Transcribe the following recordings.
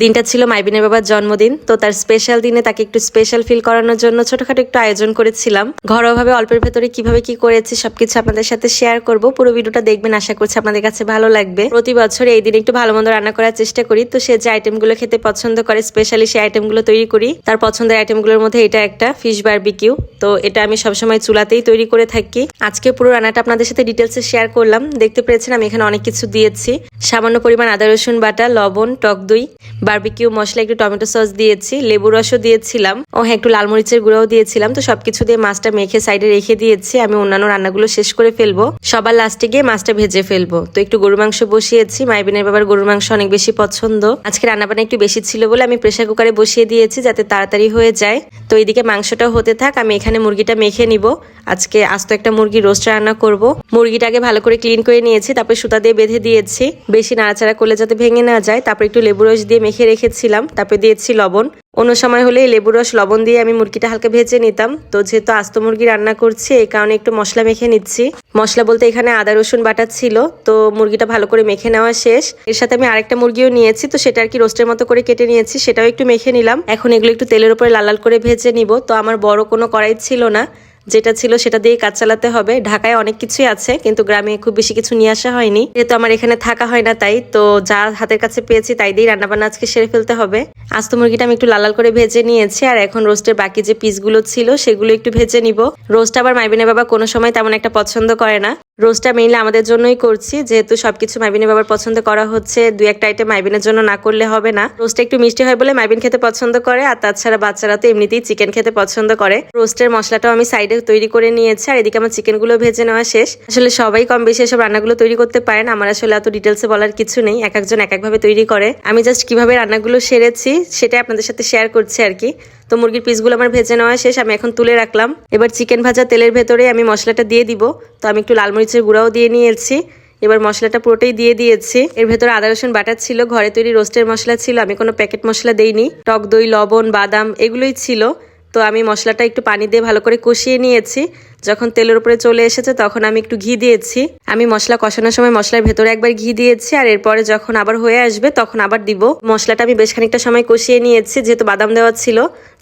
দিনটা ছিল মাইবিনের বাবার জন্মদিন, তো তার স্পেশাল দিনে তাকে একটু স্পেশাল ফিল করানোর জন্য ছোটখাটো একটু আয়োজন করেছিলাম। ঘরোয়াভাবে অল্পের ভেতরে কিভাবে কি করেছি সবকিছু আপনাদের সাথে শেয়ার করব। পুরো ভিডিওটা দেখবেন, আশা করছি আপনাদের কাছে ভালো লাগবে। প্রতি বছর এই দিন একটু ভালো মন্দ রান্না করার চেষ্টা করি, তো সে যে আইটেমগুলো খেতে পছন্দ করে স্পেশালি সেই আইটেমগুলো তৈরি করি। তার পছন্দের আইটেমগুলোর মধ্যে এটা একটা ফিশ বারবিকিউ, তো এটা আমি সবসময় চুলাতেই তৈরি করে থাকি। আজকে পুরো রান্নাটা আপনাদের সাথে ডিটেলসে শেয়ার করলাম। দেখতে পেরেছেন আমি এখানে অনেক কিছু দিয়েছি, সামান্য পরিমাণ আদা রসুন বাটা, লবণ, টক দই, বারবিকিউ মশলা, একটু টমেটো সস দিয়েছি, লেবু রসও দিয়েছিলাম, ও হ্যাঁ একটু লাল মরিচের গুঁড়াও দিয়েছিলাম। তো সবকিছু দিয়ে মাছটা মেখে সাইডে রেখে দিয়েছি। আমি অন্যান্য রান্নাগুলো শেষ করে ফেলবো, সবার লাস্টে গিয়ে মাছটা ভেজে ফেলবো। তো একটু গরুর মাংস বসিয়েছি, মাইবিনের বাবার গরুর মাংস অনেক বেশি পছন্দ। আজকে রান্নাবান্না একটু বেশি ছিল বলে আমি প্রেসার কুকারে বসিয়ে দিয়েছি যাতে তাড়াতাড়ি হয়ে যায়। তো এইদিকে মাংসটাও হতে থাক, আমি এখানে মুরগিটা মেখে নিব। আজকে আস্ত একটা মুরগি রোস্ট রান্না করব। মুরগিটাকে ভালো করে ক্লিন করে নিয়েছি, তারপর সুতা দিয়ে বেঁধে দিয়েছি, বেশি নাড়াচাড়া করলে যাতে ভেঙে না যায়। তারপর একটু লেবু রস দিয়ে মেখে রেখেছিলাম, তারপর দিয়েছি লবণ। অন্য সময় হলে লেবু রস লবণ দিয়ে আমি মুরগিটা হালকা ভেজে নিতাম, তো যেহেতু আস্ত মুরগি রান্না করছি এই কারণে একটু মশলা মেখে নিচ্ছি। মশলা বলতে এখানে আদা রসুন বাটা ছিল, তো মুরগিটা ভালো করে মেখে নেওয়া শেষ। এর সাথে আমি আরেকটা মুরগিও নিয়েছি, তো সেটা আর কি রোস্টের মতো করে কেটে নিয়েছি, সেটাও একটু মেখে নিলাম। এখন এগুলো একটু তেলের উপরে লাল লাল করে ভেজে নিব। তো আমার বড় কোনো কড়াই ছিল না, যেটা ছিল সেটা দিয়ে কাজ চালাতে হবে। ঢাকায় অনেক কিছুই আছে, কিন্তু গ্রামে খুব বেশি কিছু নিয়ে আসা হয়নি, যেহেতু আমার এখানে থাকা হয় না, তাই তো যা হাতের কাছে পেয়েছি তাই দিয়ে রান্নাবান্না আজকে সেরে ফেলতে হবে। আস্ত মুরগিটা আমি একটু লাল লাল করে ভেজে নিয়েছি, আর এখন রোস্টের বাকি যে পিসগুলো ছিল সেগুলো একটু ভেজে নিব। রোস্ট আবার মাইবিনের বাবা কোনো সময় তেমন একটা পছন্দ করে না। রোস্টটা মেইনলি আমাদের জন্যই করছি, যেহেতু সবকিছু মাইবিনের বাবার পছন্দ করা হচ্ছে, দুই একটা আইটেম মাইবিনের জন্য না করলে হবে না। রোস্টটা একটু মিষ্টি হয় বলে মাইবিন খেতে পছন্দ করে, আর তাছাড়া বাচ্চারা তো এমনিতেই চিকেন খেতে পছন্দ করে। রোস্টের মশলাটাও আমি সাইডে তৈরি করে নিয়েছি, আর এদিকে আমার চিকেনগুলো ভেজে নেওয়া শেষ। আসলে সবাই কম বেশি এসব রান্নাগুলো তৈরি করতে পারেন, আমার আসলে এত ডিটেলসে বলার কিছু নেই, এক একজন এক একভাবে তৈরি করে। আমি জাস্ট কিভাবে রান্নাগুলো সেরেছি সেটাই আপনাদের সাথে শেয়ার করছি আর কি। তো মুরগির পিসগুলো আমার ভেজে নেওয়া শেষ, আমি এখন তুলে রাখলাম। এবার চিকেন ভাজা তেলের ভেতরে আমি মশলাটা দিয়ে দিব। তো আমি একটু লাল মরিচের গুঁড়াও দিয়ে নিয়েছি, এবার মশলাটা পুরোটাই দিয়ে দিয়েছি। এর ভেতরে আদা রসুন বাটা ছিল, ঘরে তৈরি রোস্টের মশলা ছিল, আমি কোনো প্যাকেট মশলা দেইনি। টক দই, লবণ, বাদাম এগুলোই ছিল। তো আমি মশলাটা একটু পানি দিয়ে ভালো করে কষিয়ে নিয়েছি। যখন তেলের উপরে চলে এসেছে তখন আমি একটু ঘি দিয়েছি। আমি মশলা কষানোর সময় মশলার ভেতরে একবার ঘি দিয়েছি, আর এরপরে যখন আবার হয়ে আসবে তখন আবার দিব। মশলাটা আমি বেশ খানিকটা সময় কষিয়ে নিয়েছি, যেহেতু বাদাম দেওয়া ছিল।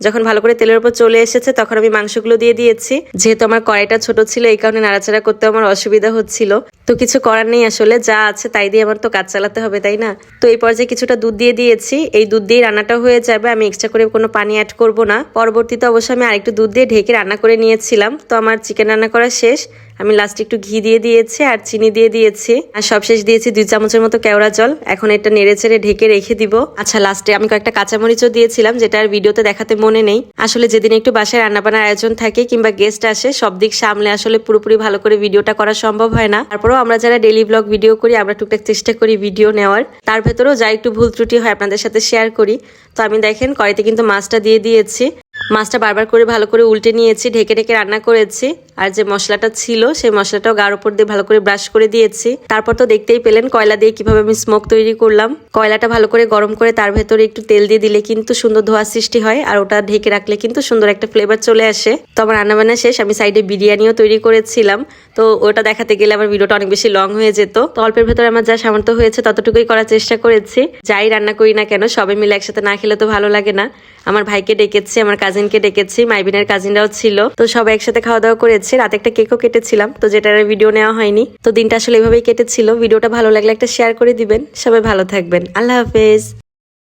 যখন ভালো করে তেলের উপর চলে এসেছে তখন আমি মাংসগুলো দিয়ে দিয়েছি। যেহেতু আমার কড়াইটা ছোট ছিল এই কারণে নাড়াচাড়া করতে আমার অসুবিধা হচ্ছিল, তো কিছু করার নেই, আসলে যা আছে তাই দিয়ে আমার তো কাজ চালাতে হবে, তাই না? তো এই পর্যায়ে কিছুটা দুধ দিয়ে দিয়েছি, এই দুধ দিয়ে রান্নাটা হয়ে যাবে, আমি এক্সট্রা করে কোনো পানি অ্যাড করব না। পরবর্তীতে অবশ্য আমি আরেকটু দুধ দিয়ে ঢেকে রান্না করে নিয়েছিলাম। তো আমার চিকেন রান্না করা শেষ, আমি লাস্টে একটু ঘি দিয়ে দিয়েছি আর চিনি দিয়ে দিয়েছি, আর সবশেষ দিয়েছি 2 চামচের মতো কেওড়া জল। এখন এটা নেড়ে চেড়ে ঢেকে রেখে দিব। আচ্ছা, লাস্টে আমি কয়েকটা কাঁচামরিচও দিয়েছিলাম, যেটা আর ভিডিওতে দেখাতে মনে নেই। আসলে যেদিন একটু বাসায় রান্নাবান্নার আয়োজন থাকে কিংবা গেস্ট আসে, সব দিক সামলে আসলে পুরোপুরি ভালো করে ভিডিওটা করা সম্ভব হয় না। তারপরেও আমরা যারা ডেইলি ব্লগ ভিডিও করি আমরা টুকটাক চেষ্টা করি ভিডিও নেওয়ার, তার ভেতরেও যা একটু ভুল ত্রুটি হয় আপনাদের সাথে শেয়ার করি। তো আমি দেখেন কড়াইতে কিন্তু মাছটা দিয়ে দিয়েছি, মাছটা বারবার করে ভালো করে উল্টে নিয়েছি, ঢেকে ঢেকে রান্না করেছি। আর যে মশলাটা ছিল সেই মশলাটাও গার উপর দিয়ে ভালো করে ব্রাশ করে দিয়েছি। তারপর তো দেখতেই পেলেন কয়লা দিয়ে কিভাবে আমি স্মোক তৈরি করলাম। কয়লাটা ভালো করে গরম করে তার ভেতরে একটু তেল দিয়ে দিলে কিন্তু সুন্দর ধোঁয়া সৃষ্টি হয়, আর ওটা ঢেকে রাখলে কিন্তু সুন্দর একটা ফ্লেভার চলে আসে। তো আমার রান্নাবান্না শেষ, আমি সাইডে বিরিয়ানিও তৈরি করেছিলাম, তো ওটা দেখাতে গেলে আমার ভিডিওটা অনেক বেশি লং হয়ে যেত। তো অল্পের ভেতরে আমার যা সামর্থ্য হয়েছে ততটুকুই করার চেষ্টা করেছি। যাই রান্না করি না কেন সবাই মিলে একসাথে না খেলে তো ভালো লাগে না। আমার ভাইকে ডেকেছি, আমার কাজিনকে ডেকেছি, মাইবিনের কাজিনরাও ছিল, তো সবাই একসাথে খাওয়া দাওয়া করেছে। রাতে একটা কেকও কেটেছিলাম, তো যেটার ভিডিও নেওয়া হয়নি। তো দিনটা আসলে এভাবেই কেটেছিল। ভিডিওটা ভালো লাগলে একটা শেয়ার করে দিবেন। সবাই ভালো থাকবেন, আল্লাহ হাফেজ।